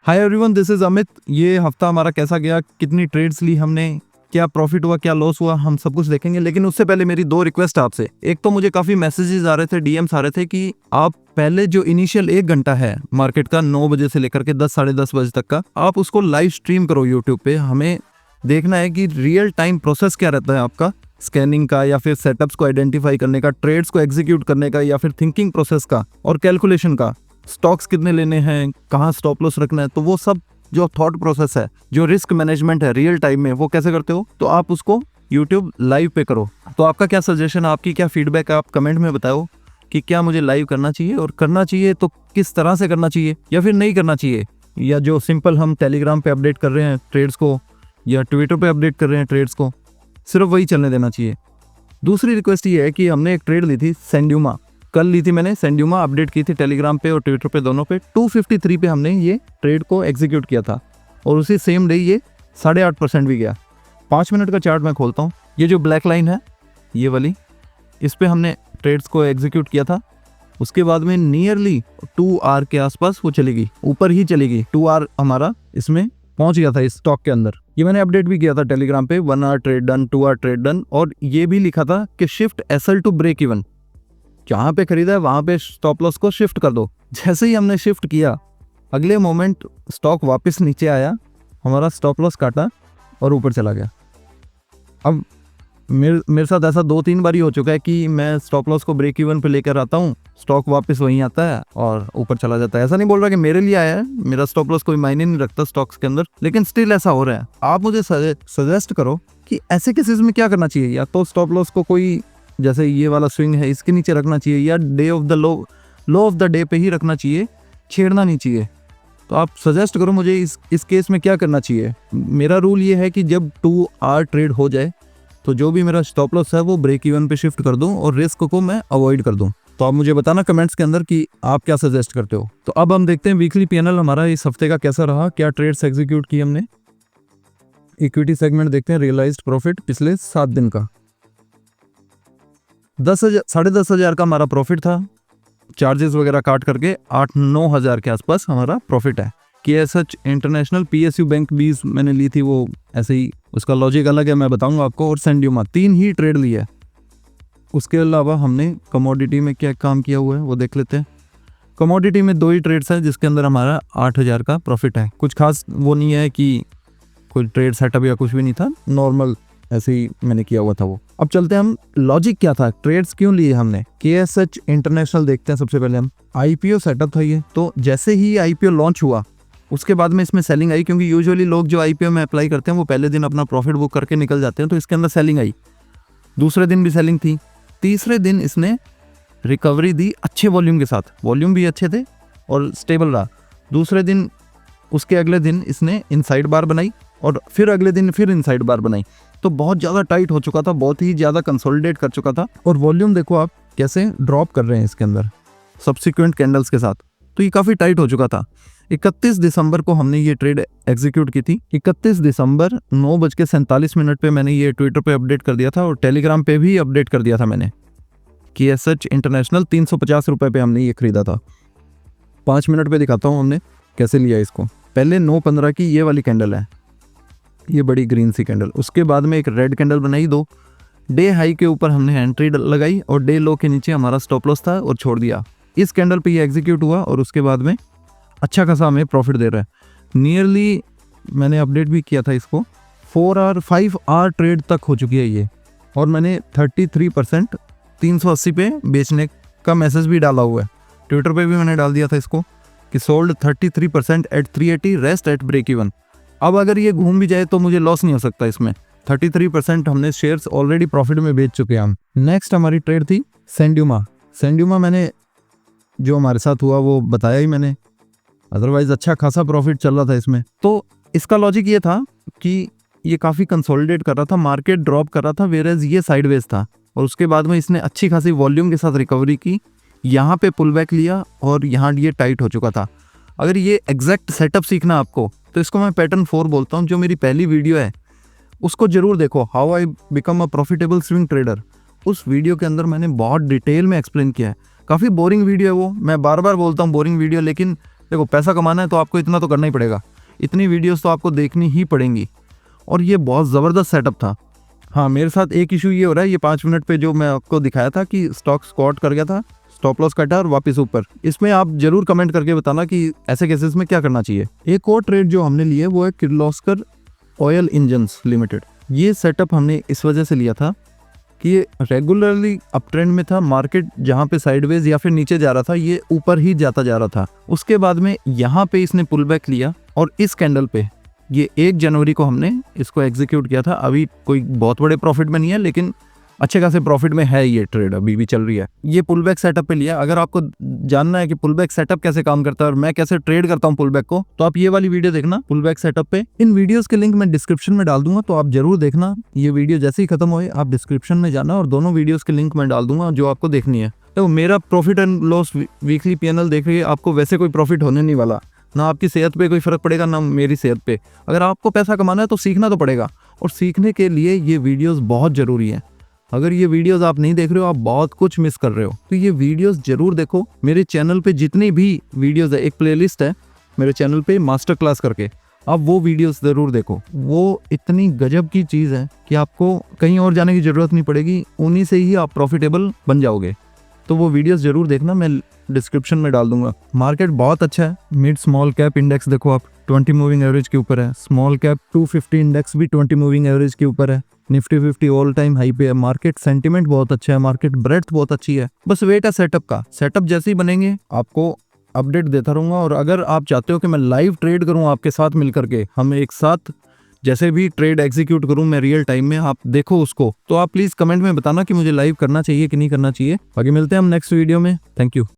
Hi everyone, this is Amit. ये हफ्ता हमारा कैसा गया, कितनी ट्रेड्स ली हमने, क्या प्रॉफिट हुआ, क्या लॉस हुआ, हम सब कुछ देखेंगे। लेकिन उससे पहले मेरी दो रिक्वेस्ट आपसे। एक तो मुझे काफी मैसेजेस आ रहे थे, डीएम्स आ रहे थे कि आप पहले जो इनिशियल 1 घंटा है मार्केट का 9 बजे से लेकर के 10 साढ़े 10 बजे तक का, आप उसको लाइव स्ट्रीम करो यूट्यूब पे। हमें देखना है कि रियल टाइम प्रोसेस क्या रहता है आपका स्कैनिंग का, या फिर सेटअप्स को आइडेंटिफाई करने का, ट्रेड्स को एग्जीक्यूट करने का, या फिर थिंकिंग प्रोसेस का और कैलकुलेशन का, स्टॉक्स कितने लेने हैं, कहाँ स्टॉप लॉस रखना है। तो वो सब जो थॉट प्रोसेस है, जो रिस्क मैनेजमेंट है रियल टाइम में, वो कैसे करते हो, तो आप उसको यूट्यूब लाइव पे करो। तो आपका क्या सजेशन है, आपकी क्या फीडबैक है, आप कमेंट में बताओ कि क्या मुझे लाइव करना चाहिए, और करना चाहिए तो किस तरह से करना चाहिए, या फिर नहीं करना चाहिए, या जो सिंपल हम टेलीग्राम पे अपडेट कर रहे हैं ट्रेड्स को, या ट्विटर पे अपडेट कर रहे हैं ट्रेड्स को, सिर्फ वही चलने देना चाहिए। दूसरी रिक्वेस्ट ये है कि हमने एक ट्रेड ली थी सेंड्यूमा, कल ली थी मैंने सेंड्यूमा, अपडेट की थी टेलीग्राम पे और ट्विटर पे, दोनों पे। 253 पे हमने ये ट्रेड को एग्जीक्यूट किया था, और उसी सेम डे ये 8.5% भी गया। 5 मिनट का चार्ट मैं खोलता हूँ। ये जो ब्लैक लाइन है ये वाली, इस पे हमने ट्रेड्स को एग्जीक्यूट किया था। उसके बाद में नियरली 2 आवर के आसपास वो चली गई, ऊपर ही चली गई। 2 आवर हमारा इसमें पहुंच गया था इस स्टॉक के अंदर। ये मैंने अपडेट भी किया था टेलीग्राम पे, 1 hour trade done, 2 hour trade done, और ये भी लिखा था कि shift SL to break even. जहाँ पे खरीदा है वहाँ पे स्टॉप लॉस को शिफ्ट कर दो। जैसे ही हमने शिफ्ट किया, अगले मोमेंट स्टॉक वापस नीचे आया, हमारा स्टॉप लॉस काटा और ऊपर चला गया। अब मेरे साथ ऐसा 2-3 बार ही हो चुका है कि मैं स्टॉप लॉस को ब्रेक इवन पे लेकर आता हूँ, स्टॉक वापस वहीं आता है और ऊपर चला जाता है। ऐसा नहीं बोल रहा कि मेरे लिए आया है, मेरा स्टॉप लॉस कोई मायने नहीं रखता स्टॉक्स के अंदर, लेकिन स्टिल ऐसा हो रहा है। आप मुझे सजेस्ट करो कि ऐसे केसेस में क्या करना चाहिए। या तो स्टॉप लॉस को कोई, जैसे ये वाला स्विंग है इसके नीचे रखना चाहिए, या day of the low of the day पे ही रखना चाहिए, छेड़ना नहीं चाहिए। तो आप सजेस्ट करो मुझे इस केस में क्या करना चाहिए। मेरा रूल ये है कि जब 2 आवर ट्रेड हो जाए तो जो भी मेरा स्टॉप लॉस है वो ब्रेक इवन पे शिफ्ट कर दूं और रिस्क को मैं अवॉइड कर दूं। तो आप मुझे बताना कमेंट्स के अंदर कि आप क्या सजेस्ट करते हो। तो अब हम देखते हैं वीकली पीएनएल हमारा इस हफ्ते का कैसा रहा, क्या ट्रेड्स एग्जीक्यूट की हमने। इक्विटी सेगमेंट देखते हैं, रियलाइज्ड प्रॉफिट पिछले 7 दिन का 10,000 का हमारा प्रॉफिट था। चार्जेस वगैरह काट करके 8-9 हज़ार के आसपास हमारा प्रॉफिट है। KSH इंटरनेशनल, PSU बैंक भी मैंने ली थी, वो ऐसे ही, उसका लॉजिक अलग है, मैं बताऊंगा आपको। और सेंड्यूमा 3 ही ट्रेड ली है। उसके अलावा हमने कमोडिटी में क्या काम किया हुआ है वो देख लेते हैं। कमोडिटी में 2 ही ट्रेड्स हैं जिसके अंदर हमारा 8,000 का प्रॉफिट है। कुछ खास वो नहीं है कि कोई ट्रेड सेटअप या कुछ भी नहीं था, नॉर्मल ऐसे ही मैंने किया हुआ था वो। अब चलते हैं हम, लॉजिक क्या था, ट्रेड्स क्यों लिए हमने। KSH इंटरनेशनल देखते हैं सबसे पहले हम। IPO सेटअप था ये, तो जैसे ही IPO लॉन्च हुआ उसके बाद में इसमें सेलिंग आई, क्योंकि यूजुअली लोग जो IPO में अप्लाई करते हैं वो पहले दिन अपना प्रॉफिट बुक करके निकल जाते हैं, तो इसके अंदर सेलिंग आई। दूसरे दिन भी सेलिंग थी। तीसरे दिन इसने रिकवरी दी अच्छे वॉल्यूम के साथ, वॉल्यूम भी अच्छे थे और स्टेबल रहा। दूसरे दिन, उसके अगले दिन इसने इनसाइड बार बनाई, और फिर अगले दिन फिर इनसाइड बार बनाई। तो बहुत ज़्यादा टाइट हो चुका था, बहुत ही ज़्यादा कंसोलिडेट कर चुका था, और वॉल्यूम देखो आप कैसे ड्रॉप कर रहे हैं इसके अंदर सब्सिक्वेंट कैंडल्स के साथ। तो ये काफ़ी टाइट हो चुका था। 31 दिसंबर को हमने ये ट्रेड एग्जीक्यूट की थी। 31 दिसंबर 9:47 पे मैंने ये ट्विटर पे अपडेट कर दिया था, और टेलीग्राम पे भी अपडेट कर दिया था मैंने। KSH इंटरनेशनल 350 रुपये पे हमने ये खरीदा था। 5 मिनट पे दिखाता हूँ हमने कैसे लिया इसको। पहले 9:15 की ये वाली कैंडल है, ये बड़ी ग्रीन सी कैंडल। उसके बाद में एक रेड कैंडल बनाई, 2 डे हाई के ऊपर हमने एंट्री लगाई, और डे लो के नीचे हमारा स्टॉप लॉस था और छोड़ दिया। इस कैंडल पे ये एग्जीक्यूट हुआ, और उसके बाद में अच्छा खासा हमें प्रॉफिट दे रहा है। नियरली मैंने अपडेट भी किया था इसको, 5 आवर ट्रेड तक हो चुकी है ये, और मैंने 33% 380 पे बेचने का मैसेज भी डाला हुआ है। ट्विटर पे भी मैंने डाल दिया था इसको कि sold 33% at 380, rest at break even. अब अगर ये घूम भी जाए तो मुझे लॉस नहीं हो सकता इसमें। 33% हमने शेयर्स ऑलरेडी प्रॉफिट में बेच चुके हैं हम। नेक्स्ट हमारी ट्रेड थी सेंड्यूमा मैंने, जो हमारे साथ हुआ वो बताया ही मैंने, अदरवाइज अच्छा खासा प्रॉफिट चल रहा था इसमें। तो इसका लॉजिक ये था कि ये काफ़ी कंसोलिडेट कर रहा था, मार्केट ड्रॉप कर रहा था, वेरेज ये साइडवेज था, और उसके बाद में इसने अच्छी खासी वॉल्यूम के साथ रिकवरी की, यहाँ पे पुल बैक लिया, और यहाँ ये टाइट हो चुका था। अगर ये एग्जैक्ट सेटअप सीखना आपको, तो इसको मैं पैटर्न 4 बोलता हूँ। जो मेरी पहली वीडियो है उसको जरूर देखो, how I become a profitable swing trader. उस वीडियो के अंदर मैंने बहुत डिटेल में एक्सप्लेन किया है। काफ़ी बोरिंग वीडियो है वो, मैं बार बार बोलता हूँ बोरिंग वीडियो, लेकिन देखो पैसा कमाना है तो आपको इतना तो करना ही पड़ेगा, इतनी वीडियोस तो आपको देखनी ही पड़ेंगी। और ये बहुत ज़बरदस्त सेटअप था। हाँ, मेरे साथ एक इशू ये हो रहा है, ये 5 मिनट पे जो मैं आपको दिखाया था कि स्टॉक स्क्वाट कर गया था, स्टॉप लॉस कटा और वापस ऊपर। इसमें आप जरूर कमेंट करके बताना कि ऐसे केसेस में क्या करना चाहिए। एक और ट्रेड जो हमने लिए वो है किर्लोस्कर ऑयल इंजन्स लिमिटेड। ये सेटअप हमने इस वजह से लिया था कि ये रेगुलरली अप ट्रेंड में था, मार्केट जहाँ पे साइडवेज या फिर नीचे जा रहा था ये ऊपर ही जाता जा रहा था। उसके बाद में यहाँ पे इसने पुल बैक लिया और इस कैंडल पे ये 1 जनवरी को हमने इसको एग्जीक्यूट किया था। अभी कोई बहुत बड़े प्रॉफिट में नहीं है, लेकिन अच्छे खासे प्रॉफिट में है, ये ट्रेड अभी भी चल रही है। ये पुल बैक सेटअप पे लिया। अगर आपको जानना है कि पुल बैक सेटअप कैसे काम करता है और मैं कैसे ट्रेड करता हूँ पुल बैक को, तो आप ये वाली वीडियो देखना पुल बैक सेटअप पे। इन वीडियोस के लिंक मैं डिस्क्रिप्शन में डाल दूंगा, तो आप जरूर देखना। ये वीडियो जैसे ही खत्म होए आप डिस्क्रिप्शन में जाना और दोनों वीडियोस के लिंक मैं डाल दूंगा जो आपको देखनी है। तो मेरा profit and loss weekly PNL देख रही है, आपको वैसे कोई प्रॉफिट होने नहीं वाला, ना आपकी सेहत पे कोई फर्क पड़ेगा ना मेरी सेहत पे। अगर आपको पैसा कमाना है तो सीखना तो पड़ेगा, और सीखने के लिए ये वीडियोस बहुत ज़रूरी है। अगर ये वीडियोस आप नहीं देख रहे हो आप बहुत कुछ मिस कर रहे हो, तो ये वीडियोस जरूर देखो। मेरे चैनल पे जितनी भी वीडियोस है, एक प्लेलिस्ट है मेरे चैनल पे मास्टर क्लास करके, आप वो वीडियोस ज़रूर देखो। वो इतनी गजब की चीज़ है कि आपको कहीं और जाने की ज़रूरत नहीं पड़ेगी, उन्हीं से ही आप प्रॉफिटेबल बन जाओगे। तो वो वीडियोस जरूर देखना, मैं डिस्क्रिप्शन में डाल दूंगा। मार्केट बहुत अच्छा है। मिड स्मॉल कैप इंडेक्स देखो आप 20 मूविंग एवरेज के ऊपर है। स्मॉल कैप 250 इंडेक्स भी 20 मूविंग एवरेज के ऊपर है। निफ्टी 50 ऑल टाइम हाई पे है। मार्केट सेंटिमेंट बहुत अच्छा है, मार्केट ब्रेड्थ बहुत अच्छी है। बस वेट है सेटअप का। सेटअप जैसे ही बनेंगे आपको अपडेट देता रहूंगा। और अगर आप चाहते हो कि मैं लाइव ट्रेड करूं आपके साथ मिलकर के, हम एक साथ जैसे भी ट्रेड एग्जीक्यूट करूं मैं रियल टाइम में, आप देखो उसको, तो आप प्लीज कमेंट में बताना कि मुझे लाइव करना चाहिए कि नहीं करना चाहिए। बाकी मिलते हैं हम नेक्स्ट वीडियो में। Thank you.